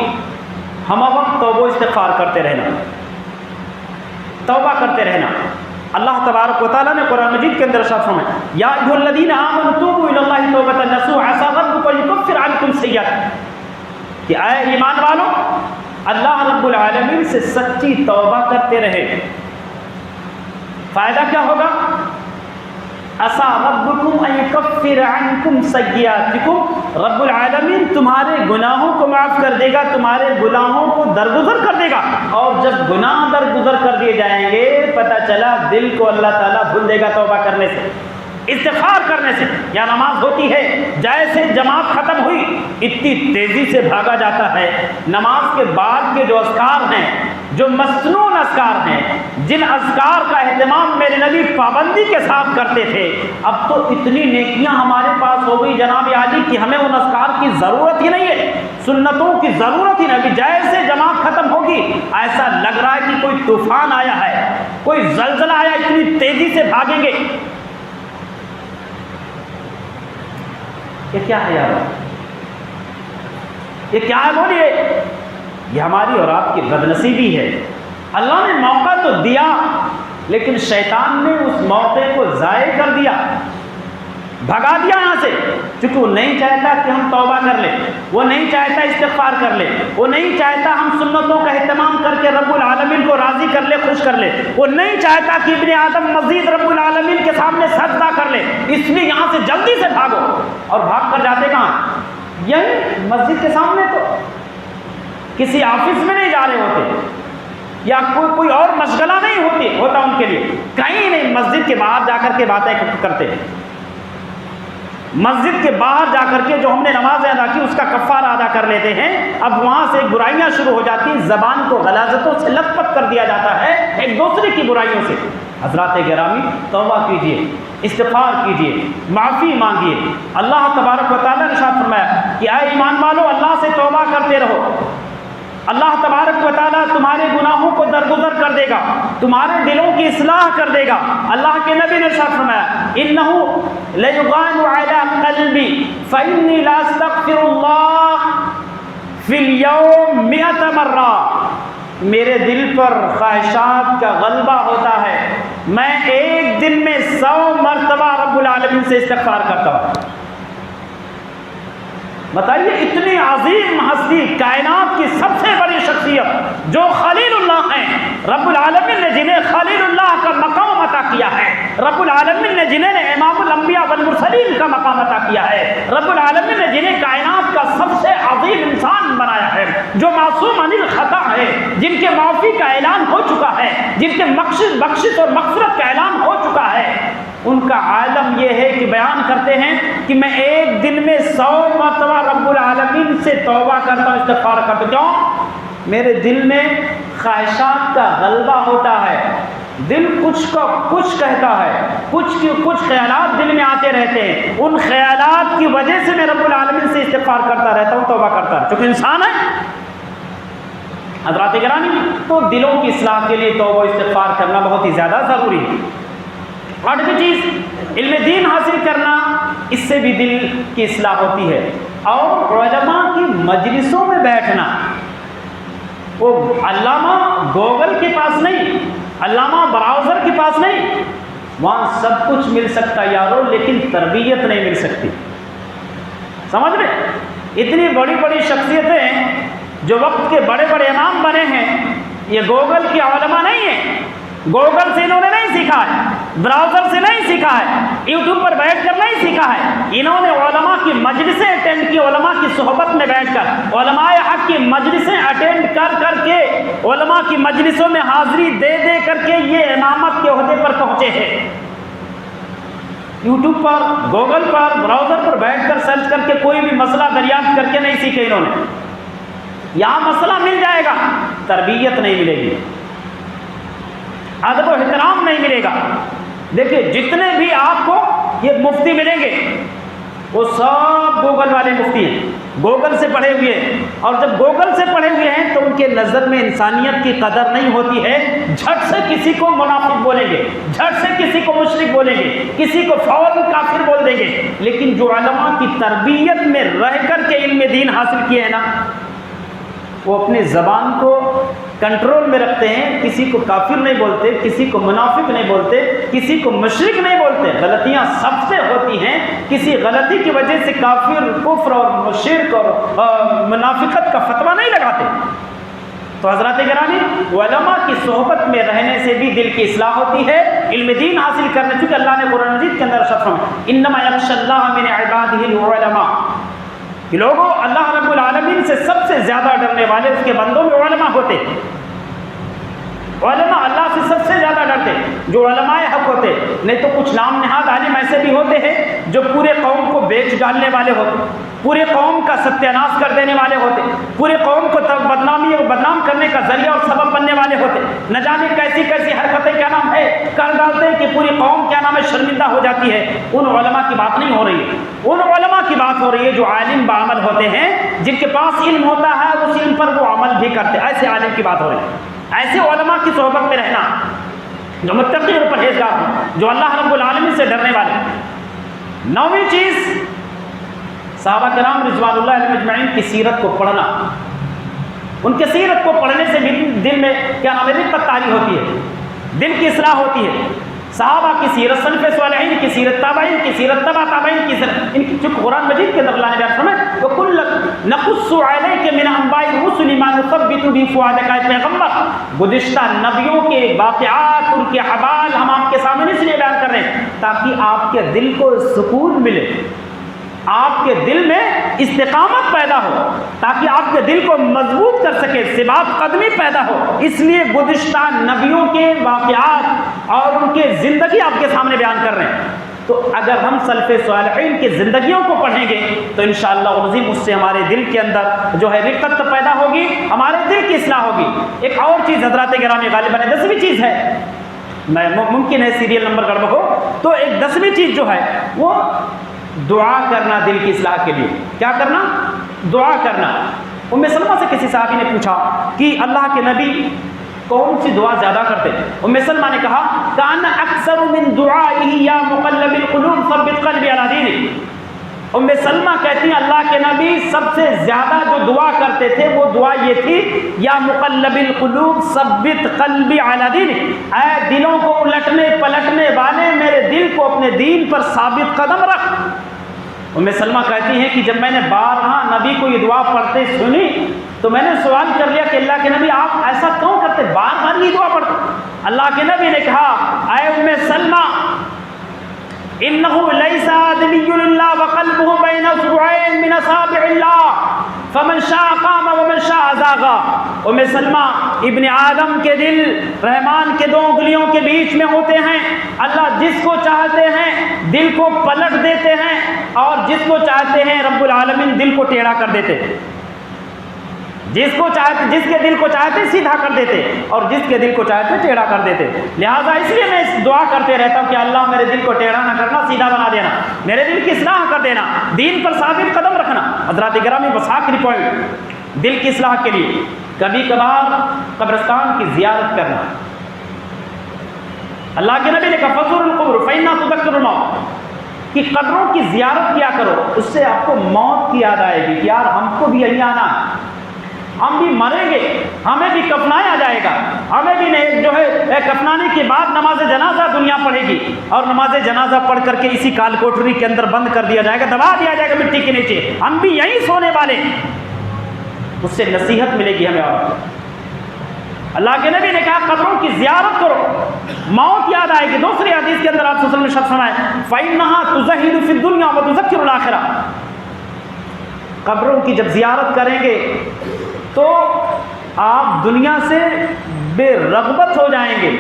ہم وقت توبہ و استغفار کرتے رہنا، توبہ کرتے رہنا۔ اللہ تبارک و تعالیٰ نے قرآن مجید کے اندر ارشاد فرمایا یا ایھا الذین آمنوا توبوا الی اللہ توبۃ نصوحا عسیٰ ربکم ان یکفر عنکم سیئاتکم، کہ اے ایمان والو اللہ رب العالمین سے سچی توبہ کرتے رہے، فائدہ کیا ہوگا؟ عسیٰ ربکم ان یکفر عنکم سیئاتکم، رب العالمین تمہارے گناہوں کو معاف کر دے گا، تمہارے گناہوں کو درگزر کر دے گا، اور جب گناہ درگزر کر دیے جائیں گے پتہ چلا دل کو اللہ تعالیٰ بھول دے گا توبہ کرنے سے، استغفار کرنے سے۔ یا نماز ہوتی ہے، جیسے جماعت ختم ہوئی اتنی تیزی سے بھاگا جاتا ہے، نماز کے بعد کے جو اذکار ہیں، جو مسنون اذکار ہیں، جن اذکار کا اہتمام میرے نبی پابندی کے ساتھ کرتے تھے، اب تو اتنی نیکیاں ہمارے پاس ہو گئی جناب عالی کہ ہمیں ان اذکار کی ضرورت ہی نہیں ہے، سنتوں کی ضرورت ہی نہیں۔ جیسے جماعت ختم ہوگی ایسا لگ رہا ہے کہ کوئی طوفان آیا ہے، کوئی زلزلہ آیا، اتنی تیزی سے بھاگیں گے۔ یہ کیا ہے یار؟ یہ کیا ہے بولیے؟ یہ ہماری اور آپ کی بدنصیبی ہے۔ اللہ نے موقع تو دیا لیکن شیطان نے اس موقع کو ضائع کر دیا، بھگا دیا یہاں سے، چونکہ وہ نہیں چاہتا کہ ہم توبہ کر لیں، وہ نہیں چاہتا استغفار کر لیں، وہ نہیں چاہتا ہم سنتوں کا اہتمام کر کے رب العالمین کو راضی کر لے، خوش کر لے، وہ نہیں چاہتا کہ ابن آدم مزید رب العالمین کے سامنے سجدہ کر لے، اس لیے یہاں سے جلدی سے بھاگو۔ اور بھاگ کر جاتے کہاں؟ یہی مسجد کے سامنے، تو کسی آفس میں نہیں جا رہے ہوتے، یا کوئی اور مشغلہ نہیں ہوتا ان کے لیے، کہیں نہیں، مسجد کے باہر جا کر کے باتیں کرتے ہیں، مسجد کے باہر جا کر کے جو ہم نے نمازیں ادا کی اس کا کفارہ ادا کر لیتے ہیں، اب وہاں سے برائیاں شروع ہو جاتی ہیں، زبان کو غلاظتوں سے لت پت کر دیا جاتا ہے ایک دوسرے کی برائیوں سے۔ حضرات گرامی توبہ کیجئے، استغفار کیجئے، معافی مانگیے۔ اللہ تبارک و تعالیٰ نے ارشاد فرمایا کہ اے ایمان والو اللہ سے توبہ کرتے رہو، اللہ تبارک و تعالیٰ تمہارے گناہوں کو درگزر کر دے گا، تمہارے دلوں کی اصلاح کر دے گا۔ اللہ کے نبی نے ارشاد فرمایا انہ لیغان علی قلبی فانی لا استغفر اللہ فی اليوم 100 مرہ، میرے دل پر خواہشات کا غلبہ ہوتا ہے، میں ایک دن میں 100 مرتبہ رب العالمین سے استغفار کرتا ہوں۔ بتائیے اتنی عظیم ہستی، کائنات کی سب سے بڑی شخصیت جو خلیل اللہ ہیں، رب العالمین نے جنہیں خلیل اللہ کا مقام عطا کیا ہے، رب العالمین نے جنہیں امام الانبیاء والمرسلین کا مقام عطا کیا ہے، رب العالمین نے جنہیں کائنات کا سب سے عظیم انسان بنایا ہے، جو معصوم عن الخطا ہے، جن کے معافی کا اعلان ہو چکا ہے، جن کے بخشش اور مغفرت کا اعلان ہو چکا ہے، ان کا عالم یہ ہے کہ بیان کرتے ہیں کہ میں ایک دن میں 100 مرتبہ رب العالمین سے توبہ کرتا ہوں، استغفار کرتا ہوں۔ کیوں؟ میرے دل میں خواہشات کا غلبہ ہوتا ہے، دل کچھ کا کچھ کہتا ہے، کچھ خیالات دل میں آتے رہتے ہیں، ان خیالات کی وجہ سے میں رب العالمین سے استغفار کرتا رہتا ہوں، توبہ کرتا رہتا ہوں، چونکہ انسان ہے۔ حضرات گرامی، تو دلوں کی اصلاح کے لیے توبہ و استغفار کرنا بہت ہی زیادہ ضروری ہے۔ آٹھویں چیز علم دین حاصل کرنا، اس سے بھی دل کی اصلاح ہوتی ہے، اور علماء کی مجلسوں میں بیٹھنا، وہ علامہ گوگل کے پاس نہیں، علامہ براؤزر کے پاس نہیں، وہاں سب کچھ مل سکتا یارو، لیکن تربیت نہیں مل سکتی، سمجھ رہے؟ اتنی بڑی بڑی شخصیتیں جو وقت کے بڑے بڑے امام بنے ہیں، یہ گوگل کے علماء نہیں ہیں، گوگل سے انہوں نے نہیں سیکھا ہے، براؤزر سے نہیں سیکھا ہے، یوٹیوب پر بیٹھ کر نہیں سیکھا ہے، انہوں نے علماء کی مجلسیں اٹینڈ کی، علماء کی صحبت میں بیٹھ کر، علماء حق کی مجلسیں اٹینڈ کر کے، علماء کی مجلسوں میں حاضری دے کر کے یہ امامت کے عہدے پر پہنچے ہیں۔ یوٹیوب پر، گوگل پر، براؤزر پر بیٹھ کر سرچ کر کے کوئی بھی مسئلہ دریافت کر کے نہیں سیکھے انہوں نے، یہاں مسئلہ مل جائے گا، تربیت نہیں ملے گی، ادب و احترام نہیں ملے گا۔ دیکھیے جتنے بھی آپ کو یہ مفتی ملیں گے، وہ سب گوگل والے مفتی ہیں، گوگل سے پڑھے ہوئے ہیں، اور جب گوگل سے پڑھے ہوئے ہیں تو ان کے نظر میں انسانیت کی قدر نہیں ہوتی ہے، جھٹ سے کسی کو منافق بولیں گے، جھٹ سے کسی کو مشرک بولیں گے، کسی کو فوراً کافر بول دیں گے۔ لیکن جو علماء کی تربیت میں رہ کر کے علم دین حاصل کیے ہیں نا، وہ اپنی زبان کو کنٹرول میں رکھتے ہیں، کسی کو کافر نہیں بولتے، کسی کو منافق نہیں بولتے، کسی کو مشرک نہیں بولتے۔ غلطیاں سب سے ہوتی ہیں، کسی غلطی کی وجہ سے کافر، کفر اور شرک اور منافقت کا فتویٰ نہیں لگاتے۔ تو حضرات گرامی، علماء کی صحبت میں رہنے سے بھی دل کی اصلاح ہوتی ہے، علم دین حاصل کرنے، چونکہ اللہ نے قرآن مجید کے اندر ارشاد فرمایا انما یخشی اللہ من عبادہ العلماء، کہ لوگوں اللہ رب العالمین سے سب سے زیادہ ڈرنے والے اس کے بندوں میں علماء ہوتے ہیں۔ علماء اللہ سے سب سے زیادہ ڈرتے جو علماء حق ہوتے، نہیں تو کچھ نام نہاد عالم ایسے بھی ہوتے ہیں جو پورے قوم کو بیچ ڈالنے والے ہوتے، پورے قوم کا ستیاناش کر دینے والے ہوتے، پورے قوم کو بدنامی اور بدنام کرنے کا ذریعہ اور سبب بننے والے ہوتے، نہ جانے کیسی کیسی حرکتیں کیا نام ہے کر ڈالتے ہیں کہ پوری قوم کیا نام ہے شرمندہ ہو جاتی ہے۔ ان علماء کی بات نہیں ہو رہی ہے، ان علماء کی بات ہو رہی ہے جو عالم بعمل ہوتے ہیں، جن کے پاس علم ہوتا ہے اس علم پر وہ عمل بھی کرتے، ایسے عالم کی بات ہو رہی ہے۔ ایسے علماء کی صحبت میں رہنا جو متقی اور پرہیزگار ہوں، جو اللہ رب العالمین سے ڈرنے والے۔ نویں چیز، صحابہ کرام رضوان اللہ علیہم اجمعین کی سیرت کو پڑھنا۔ ان کی سیرت کو پڑھنے سے بھی دل میں کیا نام ہے رقت طاری ہوتی ہے، دل کی اصلاح ہوتی ہے۔ صحابہ کی سیرت، سلف صالحین کی سیرت، تابعین کی سیرت، تبع تابعین کی سیرت، ان کی چونکہ قرآن مجید کے اندر اللہ نے بیان فرمایا وَكُلًّا نَقُصُّ عَلَيْكَ مِنْ أَنْبَاءِ الرُّسُلِ مَا نُثَبِّتُ بِهِ فُؤَادَكَ، پیغمبر گزشتہ نبیوں کے واقعات، ان کے احوال ہم آپ کے سامنے اس لیے بیان کر رہے ہیں تاکہ آپ کے دل کو سکون ملے، آپ کے دل میں استقامت پیدا ہو، تاکہ آپ کے دل کو مضبوط کر سکے، ثبات قدمی پیدا ہو۔ اس لیے گزشتہ نبیوں کے واقعات اور ان کے زندگی آپ کے سامنے بیان کر رہے ہیں۔ تو اگر ہم سلف صالحین کی زندگیوں کو پڑھیں گے تو انشاءاللہ العظیم اس سے ہمارے دل کے اندر جو ہے رقت پیدا ہوگی، ہمارے دل کی اصلاح ہوگی۔ ایک اور چیز حضرات گرامی غالباً 10ویں چیز ہے، میں ممکن ہے سیریل نمبر گڑبڑ ہو، تو ایک 10ویں چیز جو ہے وہ دعا کرنا دل کی اصلاح کے لیے۔ کیا کرنا؟ دعا کرنا۔ ام سلمہ سے کسی صحابی نے پوچھا کہ اللہ کے نبی کون سی دعا زیادہ کرتے؟ ام سلمہ نے کہا کان اکثر من دعائہ یا مقلب القلوب ثبت قلبی علی دینک۔ ام سلمہ کہتی ہیں اللہ کے نبی سب سے زیادہ جو دعا کرتے تھے وہ دعا یہ تھی یا مقلب القلوب ثبت قلبی علی دینک، اے دلوں کو الٹنے پلٹنے والے میرے دل کو اپنے دین پر ثابت قدم رکھ۔ ام سلمہ کہتی ہیں کہ جب میں نے بارہا نبی کو یہ دعا پڑھتے سنی تو میں نے سوال کر لیا کہ اللہ کے نبی آپ ایسا کیوں کرتے، بار بار یہ دعا پڑھتے؟ اللہ کے نبی نے کہا اے ام سلمہ انه ليس آدمی الا وقلبه بين اصبعين من اصابع الله فمن شاء قام ومن شاء زاغ۔ ام سلمہ ابن آدم کے دل رحمان کے دو انگلیوں کے بیچ میں ہوتے ہیں، اللہ جس کو چاہتے ہیں دل کو پلٹ دیتے ہیں اور جس کو چاہتے ہیں رب العالمین دل کو ٹیڑھا کر دیتے، جس کو چاہتے، جس کے دل کو چاہتے سیدھا کر دیتے اور جس کے دل کو چاہتے ٹیڑھا کر دیتے۔ لہٰذا اس لیے میں دعا کرتے رہتا ہوں کہ اللہ میرے دل کو ٹیڑھا نہ کرنا، سیدھا بنا دینا، میرے دل کی اصلاح کر دینا، دین پر ثابت قدم رکھنا۔ حضرات گرامی بس آخری پوائنٹ دل کی اصلاح کے لیے کبھی کبھار قبرستان کی زیارت کرنا۔ اللہ کے نبی نے کہا فزوروا القبور فإنها تذکر الموت، کہ قبروں کی زیارت کیا کرو، اس سے آپ کو موت کی یاد آئے گی کہ یار ہم کو بھی یہیں آنا ہے، ہم بھی مریں گے، ہمیں بھی کفنایا جائے گا، ہمیں بھی جو ہے کفنانے کے بعد نماز جنازہ دنیا پڑھے گی اور نماز جنازہ پڑھ کر کے اسی کال کوٹری کے اندر بند کر دیا جائے گا، دبا دیا جائے گا مٹی کے نیچے، ہم بھی یہیں سونے والے۔ اس سے نصیحت ملے گی ہمیں۔ اور اللہ کے نبی نے کہا قبروں کی زیارت کرو، موت یاد آئے گی۔ دوسری حدیث کے اندر آپ صلی اللہ علیہ وسلم نے شخص فرمایا فإنها تزهد في الدنيا وتذكر الآخرة، قبروں کی جب زیارت کریں گے تو آپ دنیا سے بے رغبت ہو جائیں گے،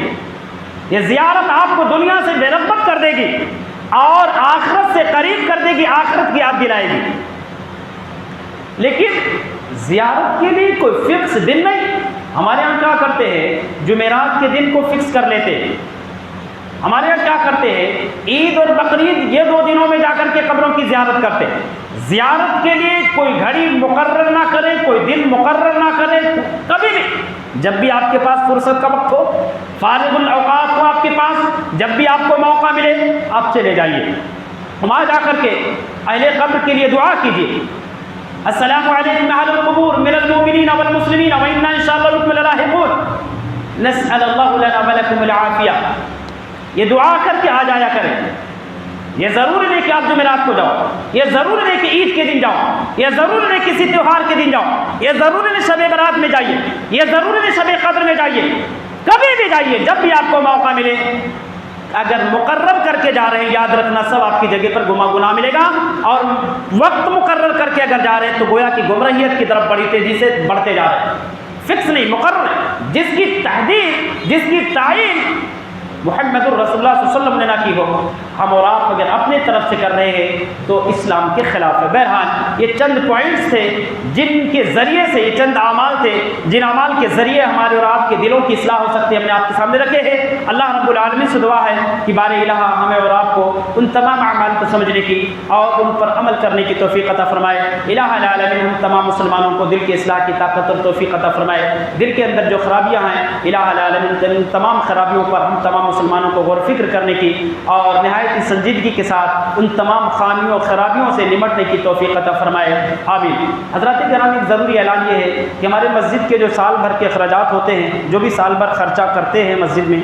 یہ زیارت آپ کو دنیا سے بے رغبت کر دے گی اور آخرت سے قریب کر دے گی، آخرت کی یاد دلائے گی۔ لیکن زیارت کے لیے کوئی فکس دن نہیں، ہمارے یہاں کیا کرتے ہیں جمعرات کے دن کو فکس کر لیتے ہیں ہمارے یہاں کیا کرتے ہیں، عید اور بقرعید یہ 2 دنوں میں جا کر کے قبروں کی زیارت کرتے ہیں۔ زیارت کے لیے کوئی گھڑی مقرر نہ کریں، کوئی دن مقرر نہ کریں، کبھی بھی جب بھی آپ کے پاس فرصت کا وقت ہو، فارغ الاوقات ہو آپ کے پاس، جب بھی آپ کو موقع ملے آپ چلے جائیے، وہاں جا کر کے اہل قبر کے لیے دعا کیجیے، السلام علیکم اہل القبور من المؤمنین والمسلمین وإنا ان شاء اللہ بكم للاحقون نسأل اللہ لنا ولکم العافیہ، یہ دعا کر کے آ جایا کریں۔ یہ ضروری نہیں کہ آپ جمعرات کو جاؤ، یہ ضروری نہیں کہ عید کے دن جاؤ، یہ ضروری نہیں کسی تہوار کے دن جاؤ، یہ ضروری نہیں شب برات میں جائیے، یہ ضروری نہیں شب قدر میں جائیے، کبھی بھی جائیے جب بھی آپ کو موقع ملے۔ اگر مقرر کر کے جا رہے ہیں یاد رکھنا سب آپ کی جگہ پر گناہ ملے گا، اور وقت مقرر کر کے اگر جا رہے ہیں تو گویا کہ گمراہیت کی طرف بڑی تیزی سے بڑھتے جا رہے ہیں۔ فکس نہیں، مقرر ہے، جس کی تحدید، جس کی تعین محمد الرسول اللہ صلی اللہ علیہ وسلم نے نہ کی ہو، ہم اور آپ اگر اپنے طرف سے کر رہے ہیں تو اسلام کے خلاف ہے۔ بہرحال یہ چند پوائنٹس تھے جن کے ذریعے سے، یہ چند اعمال تھے جن اعمال کے ذریعے ہمارے اور آپ کے دلوں کی اصلاح ہو سکتی ہے، ہم نے آپ کے سامنے رکھے ہیں۔ اللہ رب العالمین سے دعا ہے کہ بار الہ ہمیں اور آپ کو ان تمام اعمال کو سمجھنے کی اور ان پر عمل کرنے کی توفیق عطا فرمائے۔ الہ العالمین ہم تمام مسلمانوں کو دل کی اصلاح کی طاقت اور توفیق عطا فرمائے۔ دل کے اندر جو خرابیاں ہیں الہ العالمین ان تمام خرابیوں پر ہم تمام مسلمانوں کو غور و فکر کرنے کی اور نہایت ہی سنجیدگی کے ساتھ ان تمام خامیوں اور خرابیوں سے نمٹنے کی توفیق عطا فرمائے، آمین۔ حضرات کرام، ایک ضروری اعلان یہ ہے کہ ہمارے مسجد کے جو سال بھر کے اخراجات ہوتے ہیں، جو بھی سال بھر خرچہ کرتے ہیں مسجد میں،